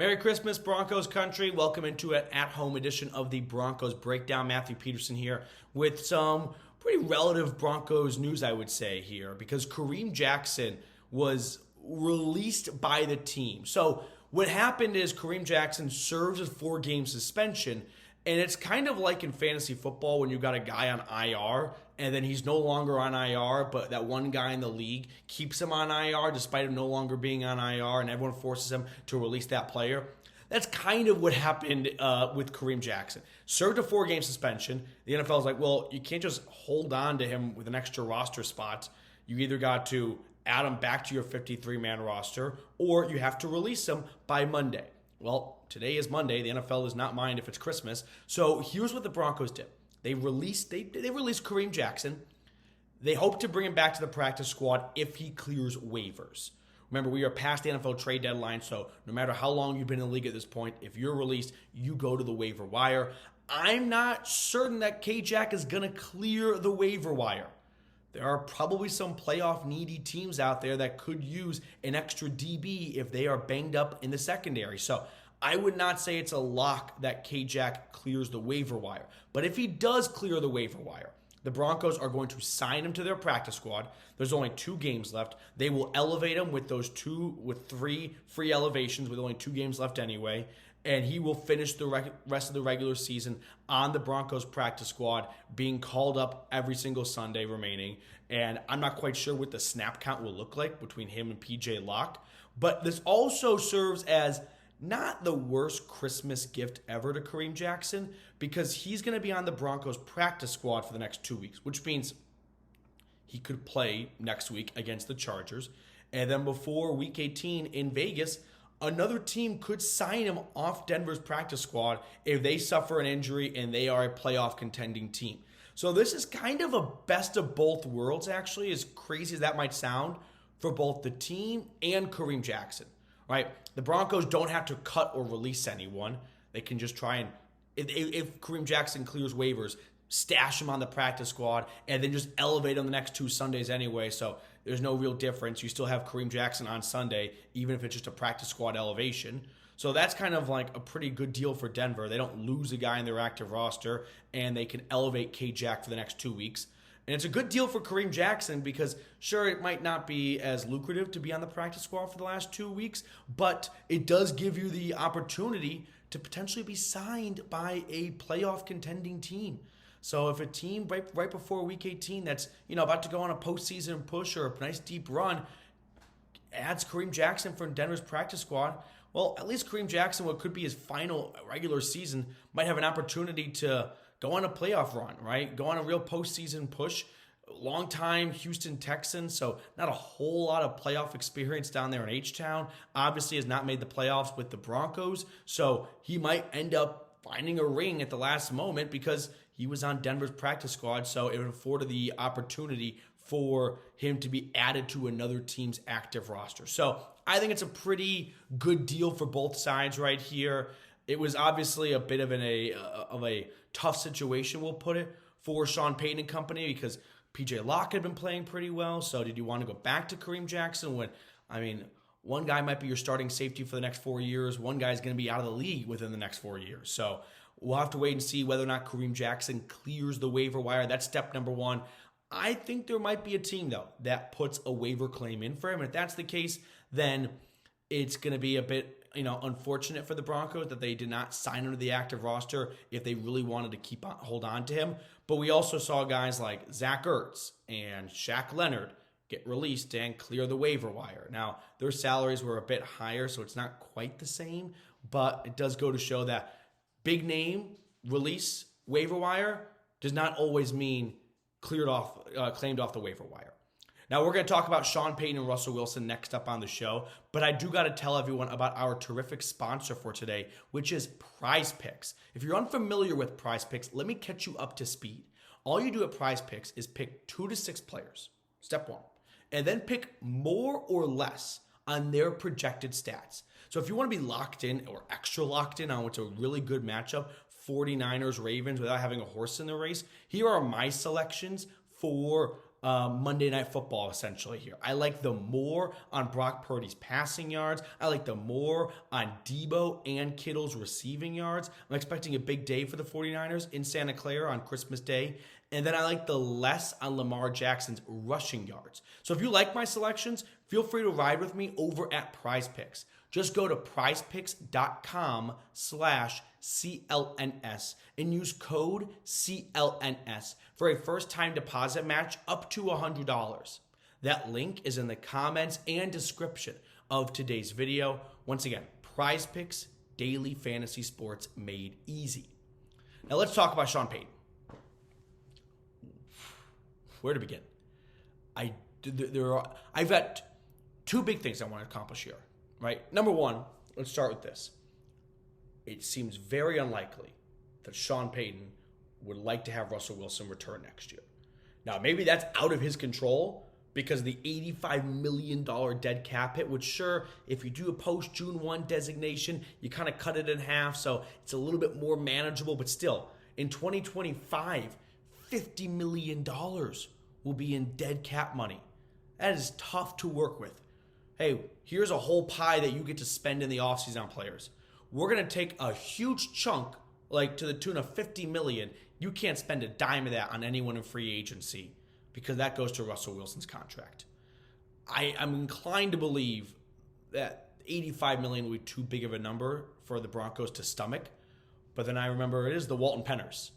Merry Christmas, Broncos Country. Welcome into an at-home edition of the Broncos Breakdown. Matthew Peterson here with some pretty relative Broncos news, I would say, here, because Kareem Jackson was released by the team. So what happened is Kareem Jackson serves a 4-game suspension, and it's kind of like in fantasy football when you've got a guy on IR and then he's no longer on IR, but that one guy in the league keeps him on IR despite him no longer being on IR, and everyone forces him to release that player. That's kind of what happened with Kareem Jackson. Served a 4-game suspension. The NFL is like, well, you can't just hold on to him with an extra roster spot. You either got to add him back to your 53-man roster, or you have to release him by Monday. Well, today is Monday. The NFL does not mind if it's Christmas. So here's what the Broncos did. They released Kareem Jackson. They hope to bring him back to the practice squad if he clears waivers. Remember, we are past the NFL trade deadline, so no matter how long you've been in the league at this point, if you're released, you go to the waiver wire. I'm not certain that K-Jack is going to clear the waiver wire. There are probably some playoff needy teams out there that could use an extra DB if they are banged up in the secondary. So I would not say it's a lock that K-Jack clears the waiver wire. But if he does clear the waiver wire, the Broncos are going to sign him to their practice squad. There's only 2 games left. They will elevate him with 3 free elevations with only 2 games left anyway. And he will finish the rest of the regular season on the Broncos practice squad, being called up every single Sunday remaining. And I'm not quite sure what the snap count will look like between him and PJ Locke. But this also serves as not the worst Christmas gift ever to Kareem Jackson, because he's going to be on the Broncos practice squad for the next 2 weeks, which means he could play next week against the Chargers. And then before Week 18 in Vegas, another team could sign him off Denver's practice squad if they suffer an injury and they are a playoff contending team. So this is kind of a best of both worlds, actually, as crazy as that might sound, for both the team and Kareem Jackson, right? The Broncos don't have to cut or release anyone. They can just try and, if Kareem Jackson clears waivers, stash him on the practice squad and then just elevate him the next 2 Sundays anyway. So there's no real difference. You still have Kareem Jackson on Sunday, even if it's just a practice squad elevation. So that's kind of like a pretty good deal for Denver. They don't lose a guy in their active roster, and they can elevate K-Jack for the next 2 weeks. And it's a good deal for Kareem Jackson because, sure, it might not be as lucrative to be on the practice squad for the last 2 weeks, but it does give you the opportunity to potentially be signed by a playoff contending team. So if a team right before Week 18 that's about to go on a postseason push or a nice deep run adds Kareem Jackson from Denver's practice squad, well, at least Kareem Jackson, what could be his final regular season, might have an opportunity to go on a playoff run, right? Go on a real postseason push. Longtime Houston Texans, so not a whole lot of playoff experience down there in H-Town. Obviously has not made the playoffs with the Broncos, so he might end up finding a ring at the last moment because he was on Denver's practice squad, so it afforded the opportunity for him to be added to another team's active roster. So I think it's a pretty good deal for both sides right here. It was obviously a bit of a tough situation, we'll put it, for Sean Payton and company because PJ Locke had been playing pretty well. So did you want to go back to Kareem Jackson when, one guy might be your starting safety for the next 4 years. One guy's going to be out of the league within the next 4 years. So we'll have to wait and see whether or not Kareem Jackson clears the waiver wire. That's step number 1. I think there might be a team, though, that puts a waiver claim in for him. And if that's the case, then it's going to be a bit unfortunate for the Broncos that they did not sign him to the active roster if they really wanted to hold on to him. But we also saw guys like Zach Ertz and Shaq Leonard get released and clear the waiver wire. Now, their salaries were a bit higher, so it's not quite the same, but it does go to show that big name release waiver wire does not always mean claimed off the waiver wire. Now, we're going to talk about Sean Payton and Russell Wilson next up on the show, but I do got to tell everyone about our terrific sponsor for today, which is Prize Picks. If you're unfamiliar with Prize Picks, let me catch you up to speed. All you do at Prize Picks is pick 2 to 6 players, step 1, and then pick more or less on their projected stats. So if you want to be locked in or extra locked in on what's a really good matchup, 49ers, Ravens, without having a horse in the race, here are my selections for Monday Night Football, essentially, here. I like the more on Brock Purdy's passing yards. I like the more on Debo and Kittle's receiving yards. I'm expecting a big day for the 49ers in Santa Clara on Christmas Day. And then I like the less on Lamar Jackson's rushing yards. So if you like my selections, feel free to ride with me over at Prize Picks. Just go to prizepicks.com/CLNS and use code CLNS for a first-time deposit match up to $100. That link is in the comments and description of today's video. Once again, Prize Picks, daily fantasy sports made easy. Now let's talk about Sean Payton. Where to begin? I've got two big things I want to accomplish here. Right? Number one, let's start with this. It seems very unlikely that Sean Payton would like to have Russell Wilson return next year. Now, maybe that's out of his control because of the $85 million dead cap hit, which sure, if you do a post-June 1 designation, you kind of cut it in half, so it's a little bit more manageable, but still, in 2025, $50 million will be in dead cap money. That is tough to work with. Hey, here's a whole pie that you get to spend in the offseason on players. We're going to take a huge chunk, like to the tune of $50 million. You can't spend a dime of that on anyone in free agency because that goes to Russell Wilson's contract. I'm inclined to believe that $85 million will be too big of a number for the Broncos to stomach. But then I remember it is the Walton Penners.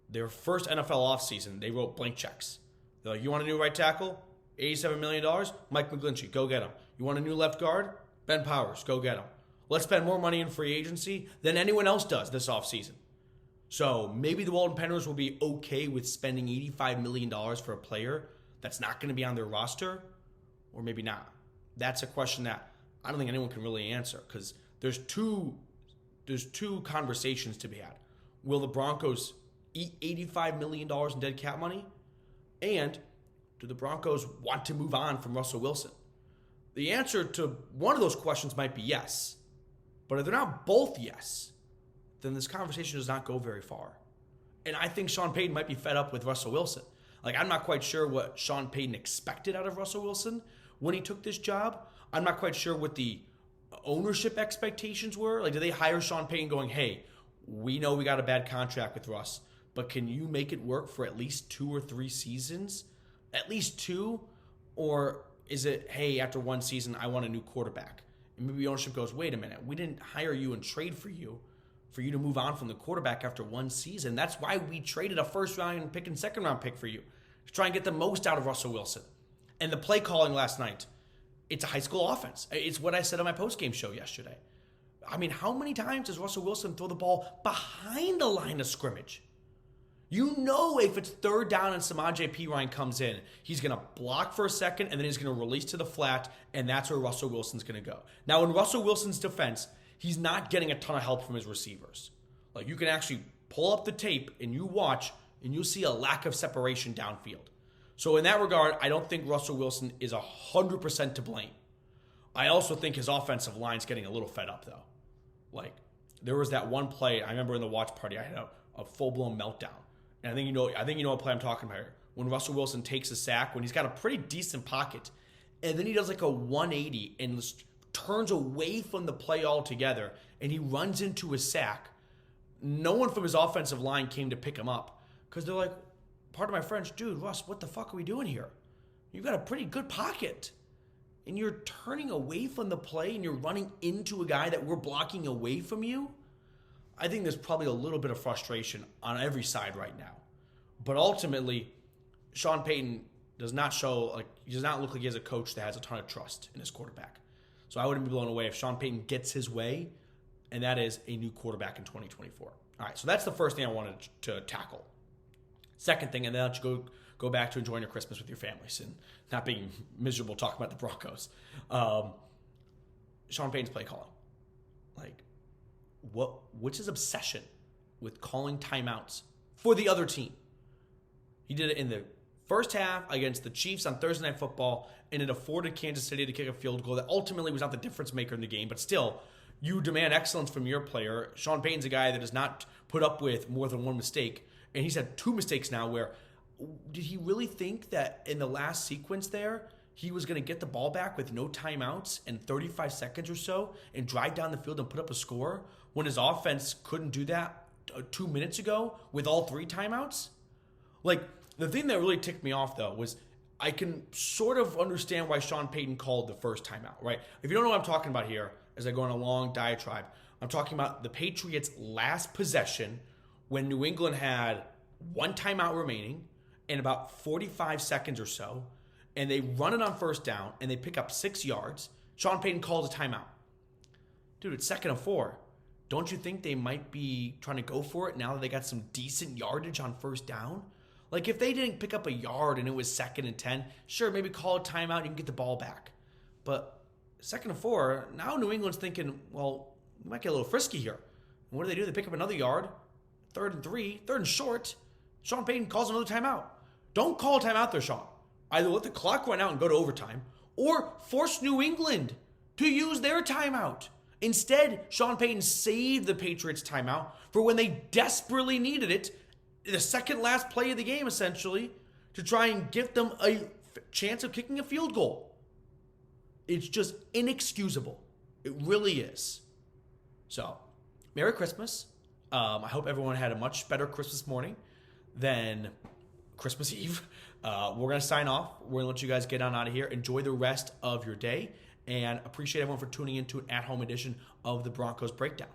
Their first NFL offseason, they wrote blank checks. They're like, you want a new right tackle? $87 million? Mike McGlinchey, go get him. You want a new left guard? Ben Powers, go get him. Let's spend more money in free agency than anyone else does this offseason. So maybe the Walton Penners will be okay with spending $85 million for a player that's not going to be on their roster, or maybe not. That's a question that I don't think anyone can really answer because there's two conversations to be had. Will the Broncos eat $85 million in dead cap money? And do the Broncos want to move on from Russell Wilson? The answer to one of those questions might be yes. But if they're not both yes, then this conversation does not go very far. And I think Sean Payton might be fed up with Russell Wilson. Like, I'm not quite sure what Sean Payton expected out of Russell Wilson when he took this job. I'm not quite sure what the ownership expectations were. Like, did they hire Sean Payton going, hey, we know we got a bad contract with Russ, but can you make it work for at least 2 or 3 seasons? At least 2? Or is it, hey, after 1 season, I want a new quarterback? And maybe ownership goes, wait a minute, we didn't hire you and trade for you to move on from the quarterback after 1 season. That's why we traded a first-round pick and second-round pick for you, to try and get the most out of Russell Wilson. And the play calling last night, it's a high school offense. It's what I said on my postgame show yesterday. I mean, how many times does Russell Wilson throw the ball behind the line of scrimmage? You know if it's third down and Samaje Perine comes in, he's going to block for a second and then he's going to release to the flat, and that's where Russell Wilson's going to go. Now, in Russell Wilson's defense, he's not getting a ton of help from his receivers. Like, you can actually pull up the tape and you watch, and you'll see a lack of separation downfield. So in that regard, I don't think Russell Wilson is 100% to blame. I also think his offensive line's getting a little fed up, though. Like, there was that one play, I remember in the watch party, I had a full-blown meltdown. And I think you know what play I'm talking about here. When Russell Wilson takes a sack, when he's got a pretty decent pocket, and then he does like a 180 and turns away from the play altogether, and he runs into a sack. No one from his offensive line came to pick him up because they're like, pardon my French, dude, Russ, what the fuck are we doing here? You've got a pretty good pocket, and you're turning away from the play, and you're running into a guy that we're blocking away from you. I think there's probably a little bit of frustration on every side right now. But ultimately, Sean Payton does not look like he has a coach that has a ton of trust in his quarterback. So I wouldn't be blown away if Sean Payton gets his way, and that is a new quarterback in 2024. All right, so that's the first thing I wanted to tackle. Second thing, and then I'll let you go back to enjoying your Christmas with your families and not being miserable talking about the Broncos. Sean Payton's play calling. Like, what's his obsession with calling timeouts for the other team? He did it in the first half against the Chiefs on Thursday Night Football, and it afforded Kansas City to kick a field goal that ultimately was not the difference maker in the game, but still, you demand excellence from your player. Sean Payton's a guy that does not put up with more than one mistake, and he's had 2 mistakes now where did he really think that in the last sequence there, he was going to get the ball back with no timeouts and 35 seconds or so and drive down the field and put up a score when his offense couldn't do that 2 minutes ago with all 3 timeouts? Like, the thing that really ticked me off, though, was I can sort of understand why Sean Payton called the first timeout, right? If you don't know what I'm talking about here, as I go on a long diatribe, I'm talking about the Patriots' last possession when New England had 1 timeout remaining in about 45 seconds or so, and they run it on first down, and they pick up 6 yards. Sean Payton calls a timeout. Dude, it's 2nd and 4. Don't you think they might be trying to go for it now that they got some decent yardage on first down? Like, if they didn't pick up a yard and it was 2nd and 10, sure, maybe call a timeout and you can get the ball back. But 2nd and 4, now New England's thinking, well, we might get a little frisky here. And what do? They pick up another yard. 3rd and 3, 3rd and short. Sean Payton calls another timeout. Don't call a timeout there, Sean. Either let the clock run out and go to overtime, or force New England to use their timeout. Instead, Sean Payton saved the Patriots' timeout for when they desperately needed it, the second last play of the game, essentially, to try and give them a chance of kicking a field goal. It's just inexcusable. It really is. So, Merry Christmas. I hope everyone had a much better Christmas morning than Christmas Eve. We're going to sign off. We're going to let you guys get on out of here. Enjoy the rest of your day, and appreciate everyone for tuning in to an at-home edition of the Broncos Breakdown.